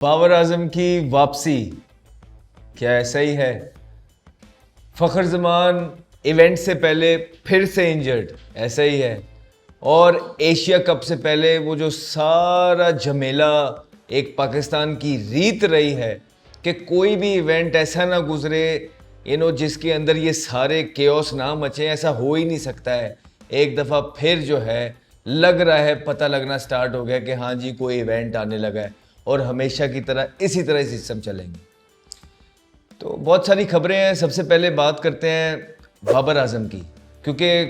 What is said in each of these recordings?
बाबर आजम की वापसी, क्या ऐसा ही है? फ़खर ज़मान इवेंट से पहले फिर से इंजर्ड, ऐसा ही है? और एशिया कप से पहले वो जो सारा झमेला एक पाकिस्तान की रीत रही है कि कोई भी इवेंट ऐसा ना गुजरे जिसके अंदर ये सारे केओस ना मचे, ऐसा हो ही नहीं सकता है। एक दफ़ा फिर जो है लग रहा है, पता लगना स्टार्ट हो गया कि हाँ जी कोई इवेंट आने लगा है और हमेशा की तरह इसी तरह सिस्टम चलेंगे। तो बहुत सारी खबरें हैं। सबसे पहले बात करते हैं बाबर आजम की, क्योंकि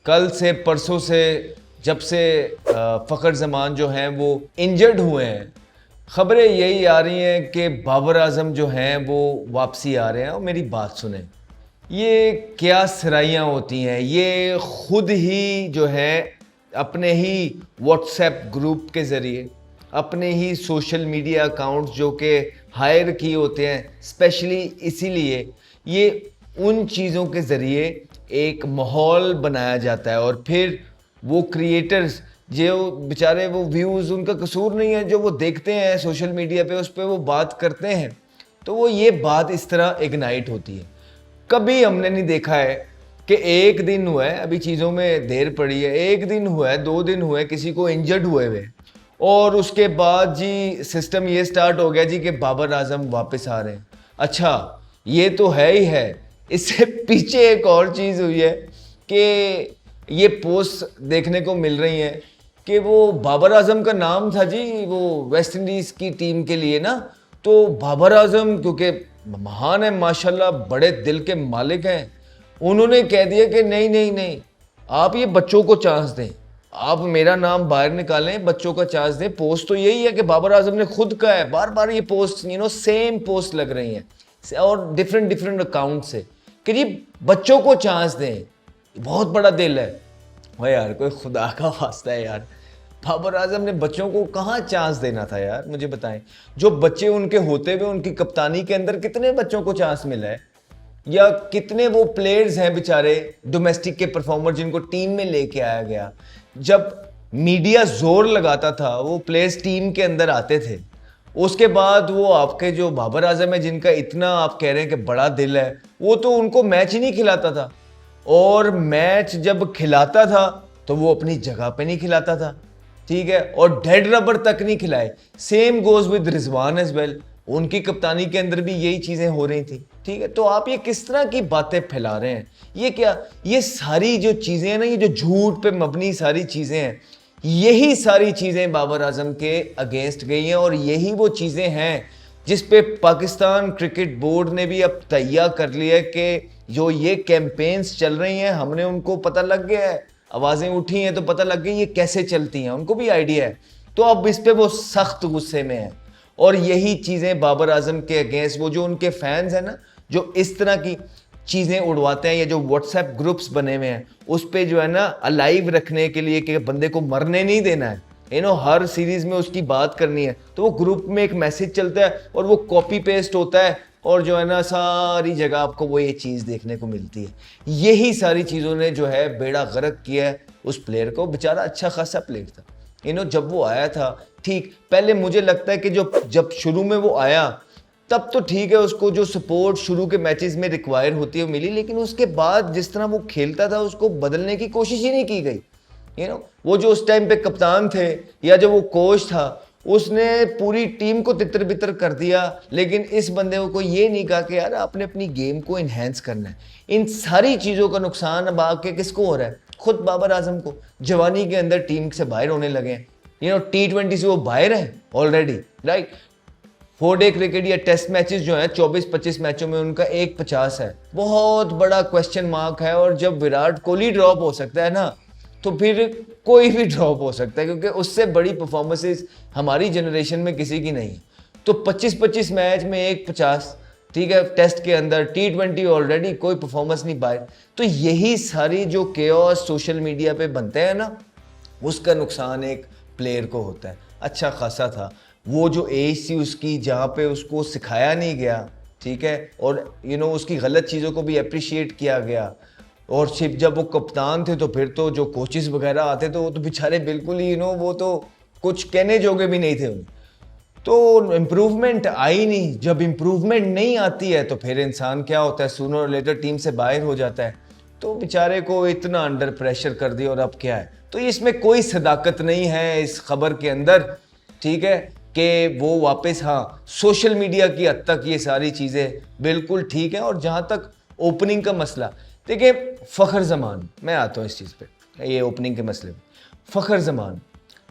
कल से परसों से जब से फ़खर ज़मान जो हैं वो इंजर्ड हुए हैं, खबरें यही आ रही हैं कि बाबर आजम जो हैं वो वापसी आ रहे हैं। और मेरी बात सुने, ये क्या सराइयाँ होती हैं, ये खुद ही जो है अपने ही व्हाट्सएप ग्रुप के ज़रिए, अपने ही सोशल मीडिया अकाउंट्स जो कि हायर किए होते हैं स्पेशली इसीलिए, ये उन चीज़ों के ज़रिए एक माहौल बनाया जाता है। और फिर वो क्रिएटर्स जो बेचारे, वो व्यूज़ उनका कसूर नहीं है, जो वो देखते हैं सोशल मीडिया पे, उस पर वो बात करते हैं, तो वो ये बात इस तरह इग्नाइट होती है। कभी हमने नहीं देखा है कि एक दिन हुआ है, अभी चीज़ों में देर पड़ी है, एक दिन हुआ है, 2 दिन हुए किसी को इंजर्ड हुए और उसके बाद जी सिस्टम ये स्टार्ट हो गया जी कि बाबर आजम वापस आ रहे हैं। अच्छा, ये तो है ही है, इससे पीछे एक और चीज़ हुई है कि ये पोस्ट देखने को मिल रही है कि वो बाबर आजम का नाम था जी वो वेस्ट इंडीज़ की टीम के लिए ना, तो बाबर आजम क्योंकि महान है माशाल्लाह, बड़े दिल के मालिक हैं, उन्होंने कह दिया कि नहीं नहीं नहीं, आप ये बच्चों को चांस दें, आप मेरा नाम बाहर निकालें, बच्चों का चांस दें। पोस्ट तो यही है कि बाबर आजम ने खुद कहा है, बार बार ये पोस्ट सेम पोस्ट लग रही हैं और डिफरेंट डिफरेंट अकाउंट से कि जी बच्चों को चांस दें, बहुत बड़ा दिल है। भाई यार, कोई खुदा का वास्ता है यार, बाबर आजम ने बच्चों को कहाँ चांस देना था यार, मुझे बताएं। जो बच्चे उनके होते हुए उनकी कप्तानी के अंदर कितने बच्चों को चांस मिला है, या कितने वो प्लेयर्स हैं बेचारे डोमेस्टिक के परफॉर्मर जिनको टीम में लेके आया गया। जब मीडिया जोर लगाता था वो प्लेयर्स टीम के अंदर आते थे, उसके बाद वो आपके जो बाबर आजम है जिनका इतना आप कह रहे हैं कि बड़ा दिल है, वो तो उनको मैच ही नहीं खिलाता था। और मैच जब खिलाता था तो वो अपनी जगह पे नहीं खिलाता था, ठीक है, और डेड रबर तक नहीं खिलाए। Same goes with Rizwan as well, उनकी कप्तानी के अंदर भी यही चीजें हो रही थी, ठीक है। तो आप ये किस तरह की बातें फैला रहे हैं? ये क्या, ये सारी जो चीजें हैं ना, ये जो झूठ पे मबनी सारी चीजें हैं, यही सारी चीजें बाबर आजम के अगेंस्ट गई हैं। और यही वो चीजें हैं जिस पे पाकिस्तान क्रिकेट बोर्ड ने भी अब तैयार कर लिया है कि जो ये कैंपेन्स चल रही हैं, हमने उनको पता लग गया है, आवाज़ें उठी हैं तो पता लग गई ये कैसे चलती हैं, उनको भी आइडिया है। तो अब इस पे वो सख्त गुस्से में है। और यही चीज़ें बाबर आजम के अगेंस्ट, वो जो उनके फैंस हैं ना, जो इस तरह की चीज़ें उड़वाते हैं, या जो व्हाट्सएप ग्रुप्स बने हुए हैं उस पर जो है ना अलाइव रखने के लिए कि बंदे को मरने नहीं देना है, हर सीरीज में उसकी बात करनी है, तो वो ग्रुप में एक मैसेज चलता है और वो कॉपी पेस्ट होता है और जो है ना सारी जगह आपको वो ये चीज़ देखने को मिलती है। यही सारी चीज़ों ने जो है बेड़ा गर्क किया है उस प्लेयर को। बेचारा अच्छा खासा प्लेयर था, जब वो आया था, ठीक पहले मुझे लगता है कि जब शुरू में वो आया तब तो ठीक है, उसको जो सपोर्ट शुरू के मैचेस में रिक्वायर होती है वो मिली, लेकिन उसके बाद जिस तरह वो खेलता था उसको बदलने की कोशिश ही नहीं की गई। वो जो उस टाइम पे कप्तान थे या जो वो कोच था, उसने पूरी टीम को तितर बितर कर दिया, लेकिन इस बंदे को ये नहीं कहा कि यार आपने अपनी गेम को इन्हेंस करना है। इन सारी चीज़ों का नुकसान अब आके किसको हो रहा है? खुद बाबर आजम को। जवानी के अंदर टीम से बाहर होने लगे हैं, T20 से वो बाहर है ऑलरेडी, राइट। 4 डे क्रिकेट या टेस्ट मैचेस जो हैं 24-25 मैचों में उनका 150 है, बहुत बड़ा क्वेश्चन मार्क है। और जब विराट कोहली ड्रॉप हो सकता है ना, तो फिर कोई भी ड्रॉप हो सकता है, क्योंकि उससे बड़ी परफॉर्मेंसेस हमारी जनरेशन में किसी की नहीं है। तो 25-25 मैच में 150, ठीक है, टेस्ट के अंदर T20 ऑलरेडी कोई परफॉर्मेंस नहीं बाहर। तो यही सारी जो केओस सोशल मीडिया पे बनते हैं ना, उसका नुकसान एक प्लेयर को होता है। अच्छा खासा था, वो जो एज थी उसकी जहाँ पे उसको सिखाया नहीं गया, ठीक है, और उसकी गलत चीज़ों को भी अप्रिशिएट किया गया। और सिर्फ जब वो कप्तान थे तो फिर तो जो कोचेस वगैरह आते थे वो तो बेचारे बिल्कुल ही वो तो कुछ कहने जोगे भी नहीं थे उन्हें। तो इम्प्रूवमेंट आई नहीं। जब इम्प्रूवमेंट नहीं आती है तो फिर इंसान क्या होता है, सूनर और लेटर टीम से बाहर हो जाता है। तो बेचारे को इतना अंडर प्रेशर कर दिया और अब क्या है। तो इसमें कोई सदाकत नहीं है इस खबर के अंदर, ठीक है, कि वो वापस, हाँ, सोशल मीडिया की हद तक ये सारी चीज़ें बिल्कुल ठीक है। और जहाँ तक ओपनिंग का मसला, देखिए फ़खर ज़मान, मैं आता हूँ इस चीज़ पे, ये ओपनिंग के मसले में। फ़खर ज़मान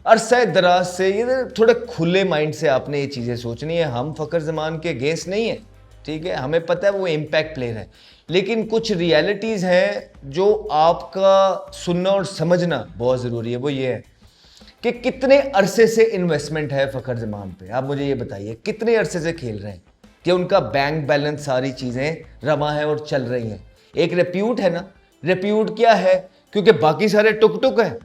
अरसा दराज से ये थोड़े खुले माइंड से आपने ये चीज़ें सोचनी है। हम फ़खर ज़मान के अगेंस्ट नहीं है, ठीक है, हमें पता है वो इम्पैक्ट प्लेयर है, लेकिन कुछ रियलिटीज़ हैं जो आपका सुनना और समझना बहुत ज़रूरी है। वो ये है कि कितने अरसे से इन्वेस्टमेंट है फ़खर ज़मान पे। आप मुझे ये बताइए कितने अरसे से खेल रहे हैं कि उनका बैंक बैलेंस सारी चीज़ें रवा है और चल रही हैं। एक रेप्यूट है ना, रेप्यूट क्या है, क्योंकि बाकी सारे टुक टुक है।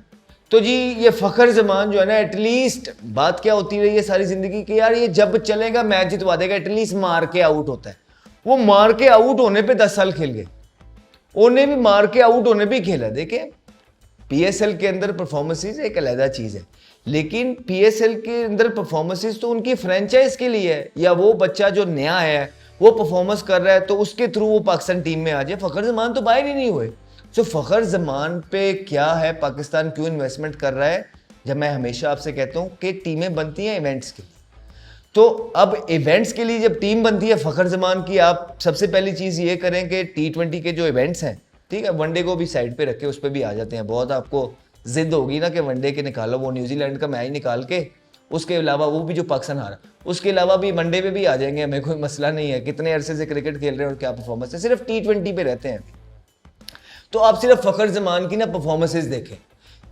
तो जी ये फ़खर ज़मान जो है ना, एटलीस्ट बात क्या होती रही है सारी ज़िंदगी कि यार ये जब चलेगा मैच जितवा देगा, एटलीस्ट मार के आउट होता है। वो मार के आउट होने पे 10 साल खेल गए, उन्हें भी मार के आउट होने भी खेला। देखिए पीएसएल के अंदर परफॉर्मेंसेस एक अलग चीज़ है, लेकिन पीएसएल के अंदर परफॉर्मेंसेस तो उनकी फ्रेंचाइज के लिए है, या वो बच्चा जो नया है वो परफॉर्मेंस कर रहा है तो उसके थ्रू वो पाकिस्तान टीम में आ जाए। फ़खर ज़मान तो बाहर ही नहीं हुए। तो फ़खर ज़मान पे क्या है, पाकिस्तान क्यों इन्वेस्टमेंट कर रहा है? जब मैं हमेशा आपसे कहता हूँ कि टीमें बनती हैं इवेंट्स के लिए, तो अब इवेंट्स के लिए जब टीम बनती है फ़खर ज़मान की, आप सबसे पहली चीज़ ये करें कि T20 के जो इवेंट्स हैं, ठीक है, वनडे को भी साइड पे रखे, उस पर भी आ जाते हैं। बहुत आपको जिद होगी ना कि वनडे के निकालो, वो न्यूजीलैंड का मैच निकाल के, उसके अलावा वो भी जो पाकिस्तान हारा, उसके अलावा भी वनडे पे भी आ जाएंगे, हमें कोई मसला नहीं है। कितने अरसे से क्रिकेट खेल रहे हैं और क्या परफॉर्मेंस है, सिर्फ T20 पे रहते हैं। तो आप सिर्फ फ़खर ज़मान की ना परफॉर्मेंसेज देखें,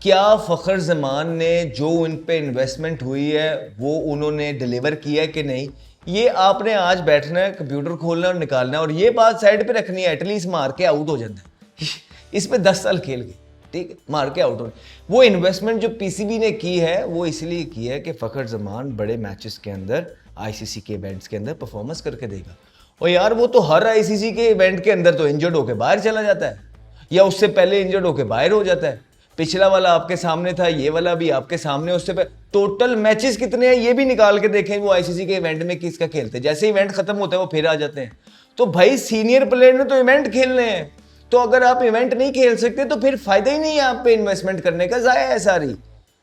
क्या फ़खर ज़मान ने जो उन पे इन्वेस्टमेंट हुई है वो उन्होंने डिलीवर किया है कि नहीं, ये आपने आज बैठना है, कंप्यूटर खोलना और निकालना है, और ये बात साइड पे रखनी है। एटलीस्ट मार के आउट हो जाता है इस पे 10 साल खेल गए, ठीक है, मार के आउट हो। वो इन्वेस्टमेंट जो पीसीबी ने की है वो इसलिए की है कि फ़खर ज़मान बड़े मैचेस के अंदर, आईसीसी के इवेंट्स के अंदर परफॉर्मेंस करके देगा। और यार वो तो हर आईसीसी के इवेंट के अंदर तो इंजर्ड होकर बाहर चला जाता है, या उससे पहले इंजर्ड होकर बाहर हो जाता है। पिछला वाला आपके सामने था, ये वाला भी आपके सामने। उससे पहले टोटल मैचेस कितने हैं ये भी निकाल के देखें, वो आईसीसी के इवेंट में किसका खेलते हैं। जैसे इवेंट खत्म होता है वो फिर आ जाते हैं। तो भाई सीनियर प्लेयर ने तो इवेंट खेलने हैं, तो अगर आप इवेंट नहीं खेल सकते तो फिर फायदा ही नहीं है आप पे इन्वेस्टमेंट करने का, जाया है सारी।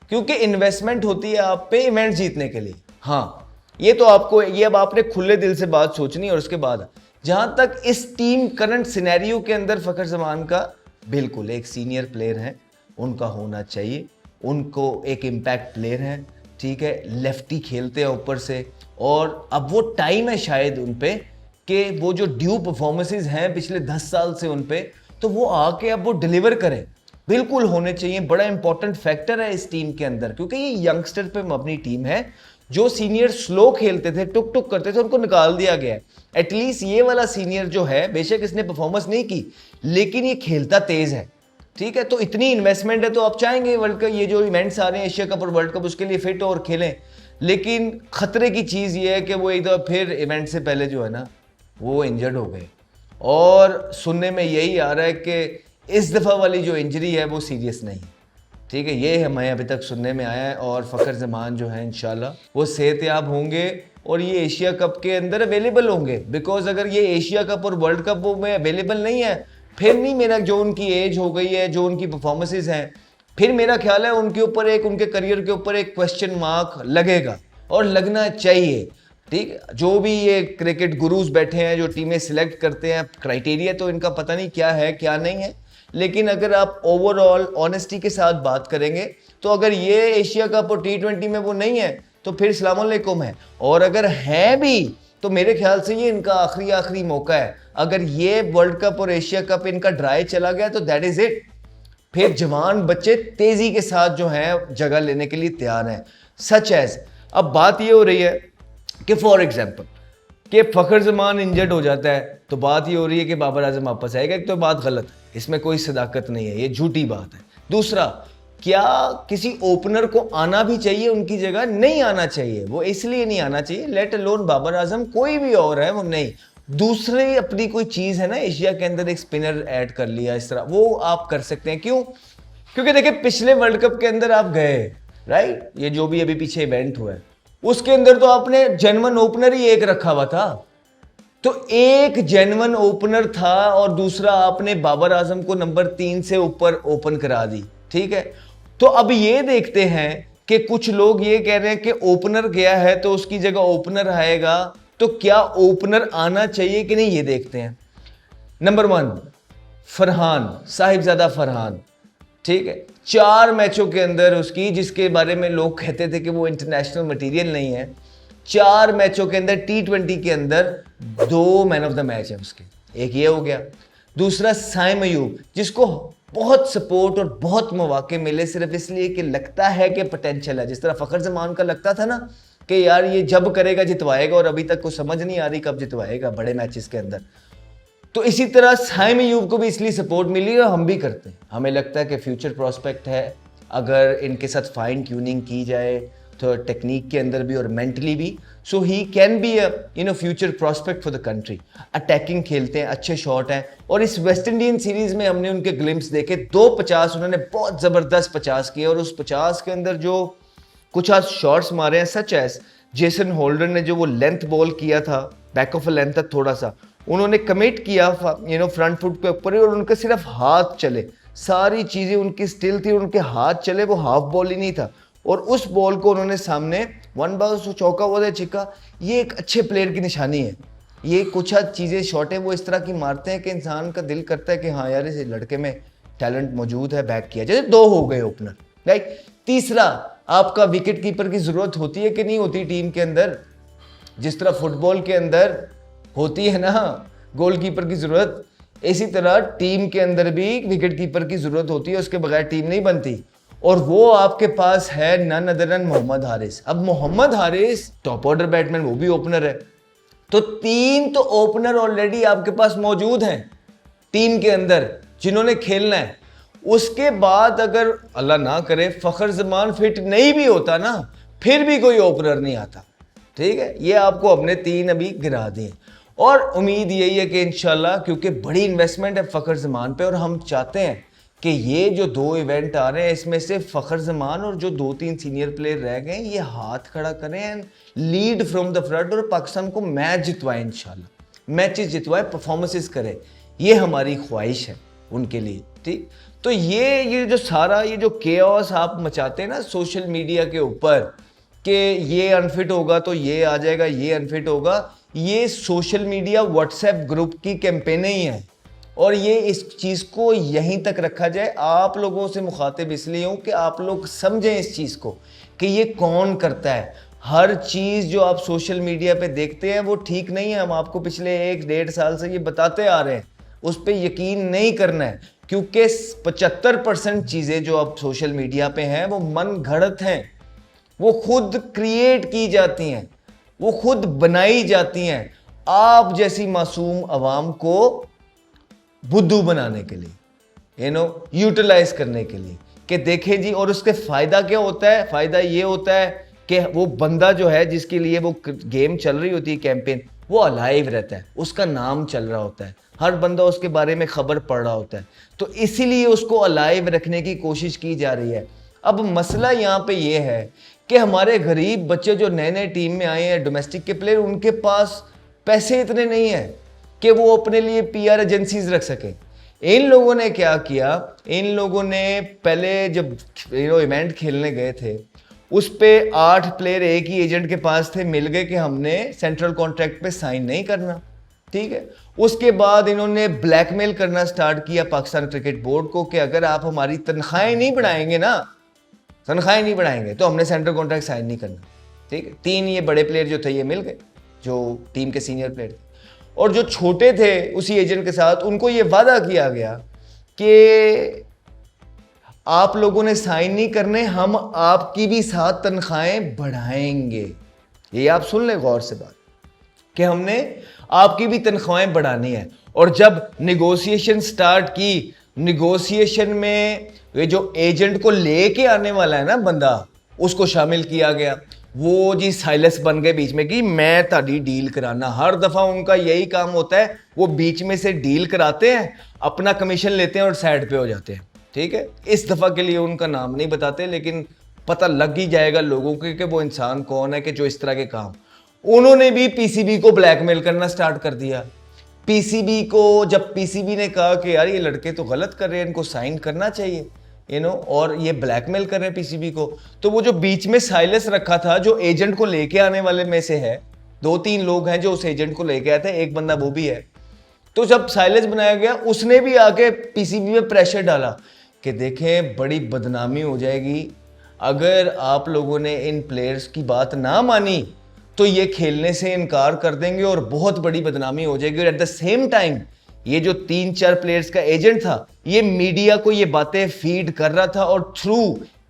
क्योंकि इन्वेस्टमेंट होती है आप पे इवेंट जीतने के लिए। हाँ, ये तो आपको, ये अब आपने खुले दिल से बात सोचनी है। और उसके बाद जहां तक इस टीम करंट सिनेरियो के अंदर फ़खर ज़मान का, बिल्कुल एक सीनियर प्लेयर है, उनका होना चाहिए। उनको एक इम्पैक्ट प्लेयर है, ठीक है, लेफ्टी खेलते हैं ऊपर से, और अब वो टाइम है शायद उन पे कि वो जो ड्यू परफॉर्मेंसेस हैं पिछले 10 साल से उन पे, तो वो आके अब वो डिलीवर करें, बिल्कुल होने चाहिए। बड़ा इंपॉर्टेंट फैक्टर है इस टीम के अंदर, क्योंकि ये यंगस्टर पे मबनी टीम है। जो सीनियर स्लो खेलते थे, टुक टुक करते थे, उनको निकाल दिया गया है। एटलीस्ट ये वाला सीनियर जो है, बेशक इसने परफॉर्मेंस नहीं की, लेकिन ये खेलता तेज है, ठीक है। तो इतनी इन्वेस्टमेंट है तो आप चाहेंगे वर्ल्ड कप, ये जो इवेंट्स आ रहे हैं एशिया कप और वर्ल्ड कप, उसके लिए फिट और खेलें। लेकिन खतरे की चीज़ ये है कि वो एक दफ़ा फिर इवेंट से पहले जो है ना वो इंजर्ड हो गए, और सुनने में यही आ रहा है कि इस दफ़ा वाली जो इंजरी है वो सीरियस नहीं, ठीक है, ये हमें अभी तक सुनने में आया है। और फ़खर ज़मान जो है इंशाल्लाह वो सेहतयाब होंगे और ये एशिया कप के अंदर अवेलेबल होंगे। बिकॉज अगर ये एशिया कप और वर्ल्ड कप वो में अवेलेबल नहीं है, फिर नहीं, मेरा जो उनकी एज हो गई है, जो उनकी परफॉर्मेंसेस हैं, फिर मेरा ख्याल है उनके ऊपर एक, उनके करियर के ऊपर एक क्वेश्चन मार्क लगेगा, और लगना चाहिए, ठीक है। जो भी ये क्रिकेट गुरुज बैठे हैं जो टीमें सिलेक्ट करते हैं, क्राइटेरिया तो इनका पता नहीं क्या है क्या नहीं है, लेकिन अगर आप ओवरऑल ऑनेस्टी के साथ बात करेंगे तो अगर ये एशिया कप और T20 में वो नहीं है तो फिर सलाम अलैकुम है। और अगर है भी तो मेरे ख्याल से ये इनका आखिरी मौका है। अगर ये वर्ल्ड कप और एशिया कप इनका ड्राई चला गया तो दैट इज इट। फिर जवान बच्चे तेजी के साथ जो है जगह लेने के लिए तैयार हैं, सच एज। अब बात ये हो रही है कि फॉर एग्जाम्पल कि फ़खर ज़मान इंजर्ड हो जाता है तो बात ये हो रही है कि बाबर आजम वापस आएगा। एक तो बात गलत है, इसमें कोई सदाकत नहीं है, ये झूठी बात है। दूसरा, क्या किसी ओपनर को आना भी चाहिए उनकी जगह? नहीं आना चाहिए, वो इसलिए नहीं आना चाहिए, लेट अलोन बाबर आजम, कोई भी और है वो नहीं। दूसरी अपनी कोई चीज़ है ना, एशिया के अंदर एक स्पिनर ऐड कर लिया, इस तरह वो आप कर सकते हैं। क्यों? क्योंकि देखिए पिछले वर्ल्ड कप के अंदर आप गए, राइट, ये जो भी अभी पीछे इवेंट हुआ है, उसके अंदर तो आपने जेन्युइन ओपनर ही एक रखा हुआ था। तो एक जेन्युइन ओपनर था और दूसरा आपने बाबर आजम को नंबर 3 से ऊपर ओपन करा दी, ठीक है। तो अब ये देखते हैं कि कुछ लोग ये कह रहे हैं कि ओपनर गया है तो उसकी जगह ओपनर आएगा, तो क्या ओपनर आना चाहिए कि नहीं, ये देखते हैं। नंबर 1 फरहान, साहिबजादा फरहान, ठीक है। 4 मैचों के अंदर उसकी, जिसके बारे में लोग कहते थे कि वो इंटरनेशनल मटेरियल नहीं है, 4 मैचों के अंदर T20 के अंदर 2 मैन ऑफ द मैच है उसके। एक ये हो गया। दूसरा साइम अयूब, जिसको बहुत सपोर्ट और बहुत मौके मिले सिर्फ इसलिए कि लगता है कि पोटेंशियल है, जिस तरह फखर जमान का लगता था ना कि यार ये जब करेगा जितवाएगा, और अभी तक को समझ नहीं आ रही कब जितवाएगा बड़े मैचेस के अंदर। तो इसी तरह साइम अयूब को भी इसलिए सपोर्ट मिली और हम भी करते हैं। हमें लगता है कि फ्यूचर प्रोस्पेक्ट है, अगर इनके साथ फाइन ट्यूनिंग की जाए तो टेक्निक के अंदर भी और मेंटली भी, so he can be a future prospect for the country. Attacking खेलते हैं, अच्छे शॉट हैं, और इस वेस्ट इंडियन सीरीज में हमने उनके ग्लिम्स देखे। 250 उन्होंने बहुत ज़बरदस्त 50 किए, और उस 50 के अंदर जो कुछ आज शॉट्स मारे हैं, सच एस जेसन होल्डर ने जो वो लेंथ बॉल किया था, बैक ऑफ अ लेंथ तक थोड़ा सा उन्होंने कमिट किया फ्रंट फुट के ऊपर ही, और उनके सिर्फ हाथ चले, सारी चीज़ें उनकी स्टिल थी, उनके हाथ चले, वो हाफ बॉल ही नहीं था, और उस बॉल को उन्होंने सामने 1 बाउंस चौका वो छिक्का। ये एक अच्छे प्लेयर की निशानी है। ये कुछ चीज़ें शॉटें वो इस तरह की मारते हैं कि इंसान का दिल करता है कि हाँ यार, इस लड़के में टैलेंट मौजूद है, बैक किया। जैसे 2 हो गए ओपनर, राइट। तीसरा, आपका विकेट कीपर की ज़रूरत होती है कि नहीं होती टीम के अंदर, जिस तरह फुटबॉल के अंदर होती है ना गोलकीपर की ज़रूरत, इसी तरह टीम के अंदर भी विकेट कीपर की ज़रूरत होती है, उसके बगैर टीम नहीं बनती। और वो आपके पास है none other than Mohammad Haris. अब Mohammad Haris top order batsman, वो भी ओपनर है, तो 3 तो ओपनर ऑलरेडी आपके पास मौजूद हैं टीम के अंदर जिन्होंने खेलना है। उसके बाद अगर अल्लाह ना करे फखर जमान फिट नहीं भी होता ना, फिर भी कोई ओपनर नहीं आता, ठीक है। ये आपको अपने 3 अभी गिरा दिए, और उम्मीद यही है कि इंशाल्लाह, क्योंकि बड़ी इन्वेस्टमेंट है फखर जमान पे, और हम चाहते हैं कि ये जो 2 इवेंट आ रहे हैं इसमें से फखर जमान और जो 2-3 सीनियर प्लेयर रह गए ये हाथ खड़ा करें and lead from the front, और पाकिस्तान को मैच जितवाएं, इंशाल्लाह मैचेस जितवाएं, परफॉर्मेंसेस करें। ये हमारी ख्वाहिश है उनके लिए, ठीक। तो ये जो सारा ये जो केओस आप मचाते हैं ना सोशल मीडिया के ऊपर कि ये अनफिट होगा तो ये आ जाएगा, ये अनफिट होगा, ये सोशल मीडिया व्हाट्सएप ग्रुप की कैंपेनें ही हैं, और ये इस चीज़ को यहीं तक रखा जाए। आप लोगों से मुखातिब इसलिए हूँ कि आप लोग समझें इस चीज़ को कि ये कौन करता है। हर चीज़ जो आप सोशल मीडिया पे देखते हैं वो ठीक नहीं है। हम आपको पिछले 1-1.5 साल से ये बताते आ रहे हैं, उस पर यकीन नहीं करना है, क्योंकि 75% चीज़ें जो अब सोशल मीडिया पे हैं वो मन घड़त हैं, वो खुद क्रिएट की जाती हैं, वो खुद बनाई जाती हैं आप जैसी मासूम आवाम को बुद्धू बनाने के लिए, यूटिलाइज करने के लिए कि देखें जी। और उसके फ़ायदा क्या होता है? फ़ायदा ये होता है कि वो बंदा जो है जिसके लिए वो गेम चल रही होती है, कैंपेन, वो अलाइव रहता है, उसका नाम चल रहा होता है, हर बंदा उसके बारे में खबर पढ़ रहा होता है, तो इसीलिए उसको अलाइव रखने की कोशिश की जा रही है। अब मसला यहाँ पे ये है कि हमारे गरीब बच्चे जो नए नए टीम में आए हैं, डोमेस्टिक के प्लेयर, उनके पास पैसे इतने नहीं हैं कि वो अपने लिए पीआर एजेंसीज रख सकें। इन लोगों ने क्या किया, इन लोगों ने पहले जब इवेंट खेलने गए थे उस पे 8 प्लेयर एक ही एजेंट के पास थे, मिल गए कि हमने सेंट्रल कॉन्ट्रैक्ट पे साइन नहीं करना, ठीक है। उसके बाद इन्होंने ब्लैकमेल करना स्टार्ट किया पाकिस्तान क्रिकेट बोर्ड को कि अगर आप हमारी तनख्वाहें नहीं बढ़ाएंगे ना, तनख्वाहें नहीं बढ़ाएंगे तो हमने सेंट्रल कॉन्ट्रैक्ट साइन नहीं करना, ठीक है। 3 ये बड़े प्लेयर जो थे ये मिल गए, जो टीम के सीनियर प्लेयर थे, और जो छोटे थे उसी एजेंट के साथ उनको ये वादा किया गया कि आप लोगों ने साइन नहीं करने, हम आपकी भी साथ तनख्वाहें बढ़ाएंगे। ये आप सुन ले गौर से बात कि हमने आपकी भी तनख्वाहें बढ़ानी है। और जब निगोशिएशन स्टार्ट की, निगोशिएशन में ये जो एजेंट को लेके आने वाला है ना बंदा, उसको शामिल किया गया। वो जी साइलस बन गए बीच में कि मैं ताड़ी डील कराना। हर दफ़ा उनका यही काम होता है, वो बीच में से डील कराते हैं, अपना कमीशन लेते हैं और साइड पे हो जाते हैं, ठीक है। इस दफ़ा के लिए उनका नाम नहीं बताते, लेकिन पता लग ही जाएगा लोगों को कि वो इंसान कौन है कि जो इस तरह के काम। उन्होंने भी पीसीबी को ब्लैकमेल करना स्टार्ट कर दिया। पीसीबी को, जब पीसीबी ने कहा कि यार ये लड़के तो गलत कर रहे हैं, इनको साइन करना चाहिए और ये ब्लैकमेल कर रहे हैं पीसीबी को, तो वो जो बीच में साइलस रखा था जो एजेंट को लेके आने वाले में से है, 2-3 लोग हैं जो उस एजेंट को लेके आए थे, एक बंदा वो भी है। तो जब साइलेंस बनाया गया उसने भी आके पीसीबी में प्रेशर डाला कि देखें बड़ी बदनामी हो जाएगी अगर आप लोगों ने इन प्लेयर्स की बात ना मानी तो ये खेलने से इनकार कर देंगे और बहुत बड़ी बदनामी हो जाएगी। और एट द सेम टाइम ये जो 3-4 प्लेयर्स का एजेंट था ये मीडिया को ये बातें फीड कर रहा था और थ्रू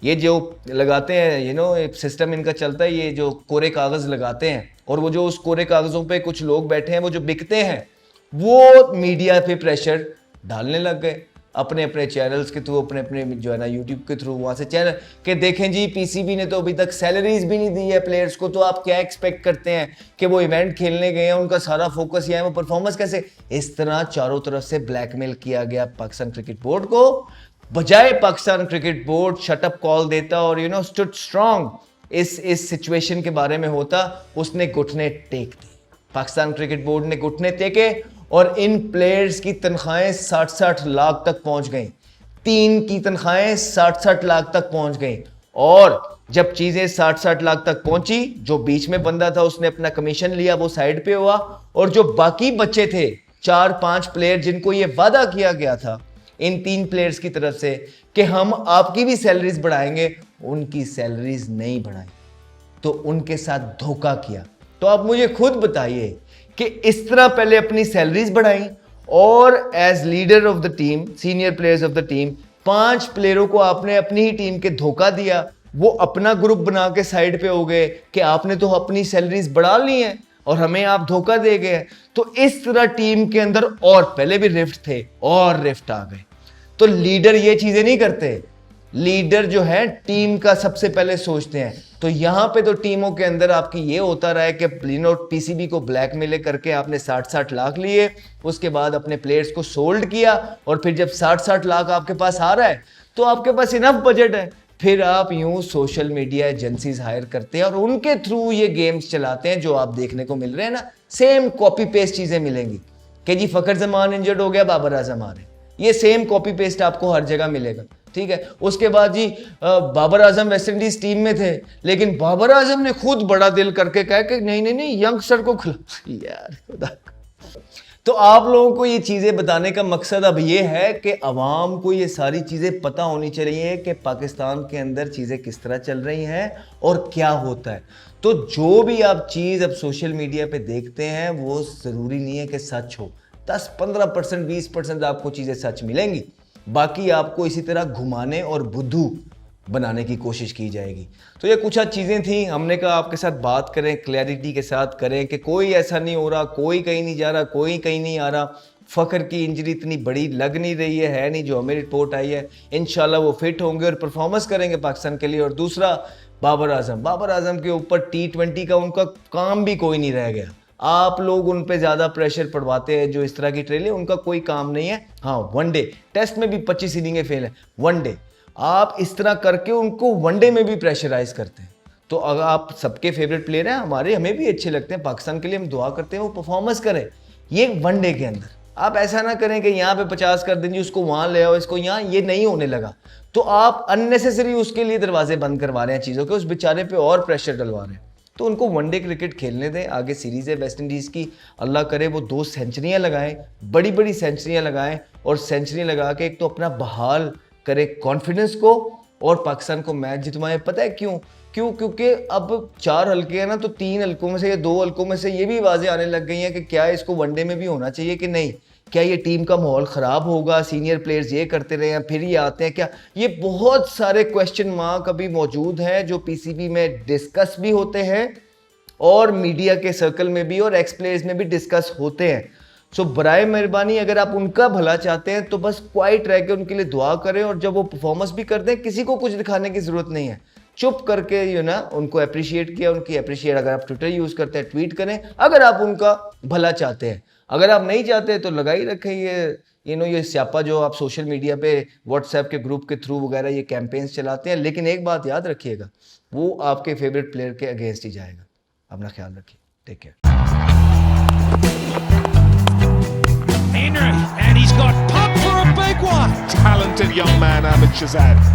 ये जो लगाते हैं सिस्टम इनका चलता है, ये जो कोरे कागज लगाते हैं और वो जो उस कोरे कागजों पे कुछ लोग बैठे हैं वो जो बिकते हैं वो मीडिया पे प्रेशर डालने लग गए अपने अपने चैनल्स के थ्रू, अपने अपने जो है ना यूट्यूब के थ्रू, वहाँ से चैनल के देखें जी पीसीबी ने तो अभी तक सैलरीज भी नहीं दी है प्लेयर्स को, तो आप क्या एक्सपेक्ट करते हैं कि वो इवेंट खेलने गए हैं, उनका सारा फोकस ये है वो परफॉर्मेंस कैसे। इस तरह चारों तरफ से ब्लैकमेल किया गया पाकिस्तान क्रिकेट बोर्ड को, बजाय Pakistan cricket board shut up call देता और स्टूड स्ट्रांग इस सिचुएशन के बारे में होता, उसने घुटने टेक दिए। पाकिस्तान क्रिकेट बोर्ड ने घुटने टेके और इन प्लेयर्स की तनख्वाहें 60-60 लाख तक पहुंच गई। 3 की तनख्वाहें 60-60 लाख तक पहुंच गई। और जब चीजें 60-60 लाख तक पहुंची, जो बीच में बंदा था उसने अपना कमीशन लिया, वो साइड पे हुआ, और जो बाकी बच्चे थे 4-5 प्लेयर जिनको ये वादा किया गया था इन 3 प्लेयर्स की तरफ से कि हम आपकी भी सैलरीज बढ़ाएंगे, उनकी सैलरीज नहीं बढ़ाई, तो उनके साथ धोखा किया। तो आप मुझे खुद बताइए कि इस तरह पहले अपनी सैलरीज बढ़ाई और as leader of the team, senior players of the team, 5 प्लेयरों को आपने अपनी ही टीम के धोखा दिया, वो अपना ग्रुप बना के साइड पे हो गए कि आपने तो अपनी सैलरीज बढ़ा ली हैं और हमें आप धोखा दे गए। तो इस तरह टीम के अंदर और पहले भी रिफ्ट थे और रिफ्ट आ गए। तो लीडर ये चीजें नहीं करते, लीडर जो है टीम का सबसे पहले सोचते हैं। तो यहां पे तो टीमों के अंदर आपकी ये होता रहा है कि पीसीबी को ब्लैकमेल करके आपने 60-60 लाख लिए, उसके बाद अपने प्लेयर्स को सोल्ड किया, और फिर जब 60-60 लाख आपके पास आ रहा है तो आपके पास इनफ बजट है, फिर आप यूं सोशल मीडिया एजेंसीज हायर करते हैं और उनके थ्रू ये गेम्स चलाते हैं जो आप देखने को मिल रहे हैं ना। सेम कॉपी पेस्ट चीजें मिलेंगी कि जी फखर जमान इंजर्ड हो गया, बाबर आजम आ रहे, ये सेम कॉपी पेस्ट आपको हर जगह मिलेगा, ठीक है। उसके बाद जी Babar Azam West Indies team में थे, लेकिन बाबर आजम ने खुद बड़ा दिल करके कहा कि नहीं नहीं नहीं यंगस्टर को खिला यार खुदा। तो आप लोगों को ये चीजें बताने का मकसद अब ये है कि अवाम को ये सारी चीजें पता होनी चाहिए कि पाकिस्तान के अंदर चीजें किस तरह चल रही हैं और क्या होता है। तो जो भी आप चीज अब सोशल मीडिया पे देखते हैं वो जरूरी नहीं है कि सच हो। 10-15%, 20% आपको चीजें सच मिलेंगी, बाकी आपको इसी तरह घुमाने और बुद्धू बनाने की कोशिश की जाएगी। तो ये कुछ चीज़ें थी, हमने कहा आपके साथ बात करें, क्लैरिटी के साथ करें कि कोई ऐसा नहीं हो रहा, कोई कहीं नहीं जा रहा, कोई कहीं नहीं आ रहा। फ़खर की इंजरी इतनी बड़ी लग नहीं रही है नहीं, जो हमें रिपोर्ट आई है। इंशाल्लाह वो फिट होंगे और परफॉर्मेंस करेंगे पाकिस्तान के लिए। और दूसरा बाबर आजम के ऊपर T20 का उनका काम भी कोई नहीं रह गया। आप लोग उन पे ज़्यादा प्रेशर पड़वाते हैं, जो इस तरह की ट्रेल उनका कोई काम नहीं है। हाँ, वनडे टेस्ट में भी 25 इनिंगें फेल है, वनडे आप इस तरह करके उनको वनडे में भी प्रेशराइज करते हैं। तो अगर आप सबके फेवरेट प्लेयर हैं, हमारे हमें भी अच्छे लगते हैं, पाकिस्तान के लिए हम दुआ करते हैं वो परफॉर्मेंस करें। ये वनडे के अंदर आप ऐसा ना करें कि यहाँ पे 50 कर देंगे, उसको वहाँ ले आओ, इसको यहाँ, ये नहीं होने लगा। तो आप अननेसेसरी उसके लिए दरवाजे बंद करवा रहे हैं चीज़ों के, उस बेचारे पे और प्रेशर डलवा रहे हैं। तो उनको वनडे क्रिकेट खेलने दें। आगे सीरीज़ है वेस्ट इंडीज़ की, अल्लाह करे वो 2 सेंचुरियाँ लगाएं, बड़ी बड़ी सेंचुरियाँ लगाएं, और सेंचुरी लगा के एक तो अपना बहाल करे कॉन्फिडेंस को और पाकिस्तान को मैच जितवाएं। पता है क्यों? क्योंकि अब 4 हल्के हैं ना, तो 3 हल्कों में से या 2 हल्कों में से ये भी आवाज़ें आने लग गई हैं कि क्या इसको वनडे में भी होना चाहिए कि नहीं, क्या ये टीम का माहौल ख़राब होगा, सीनियर प्लेयर्स ये करते रहे हैं फिर ये आते हैं क्या। ये बहुत सारे क्वेश्चन मार्क अभी मौजूद हैं जो पीसीबी में डिस्कस भी होते हैं और मीडिया के सर्कल में भी और एक्स प्लेयर्स में भी डिस्कस होते हैं। सो बराए मेहरबानी अगर आप उनका भला चाहते हैं तो बस क्वाइट रह के उनके लिए दुआ करें, और जब वो परफॉर्मेंस भी करते हैं किसी को कुछ दिखाने की ज़रूरत नहीं है, चुप करके उनको अप्रिशिएट किया, उनकी अप्रिशिएट, अगर आप ट्विटर यूज़ करते हैं ट्वीट करें अगर आप उनका भला चाहते हैं। अगर आप नहीं चाहते तो लगा ही रखें ये स्यापा जो आप सोशल मीडिया पे व्हाट्सएप के ग्रुप के थ्रू वगैरह ये कैंपेन्स चलाते हैं, लेकिन एक बात याद रखिएगा, वो आपके फेवरेट प्लेयर के अगेंस्ट ही जाएगा। अपना ख्याल रखिए, take care. Henry, and he's got pumped for a big one. Talented young man, Ahmed Shazad.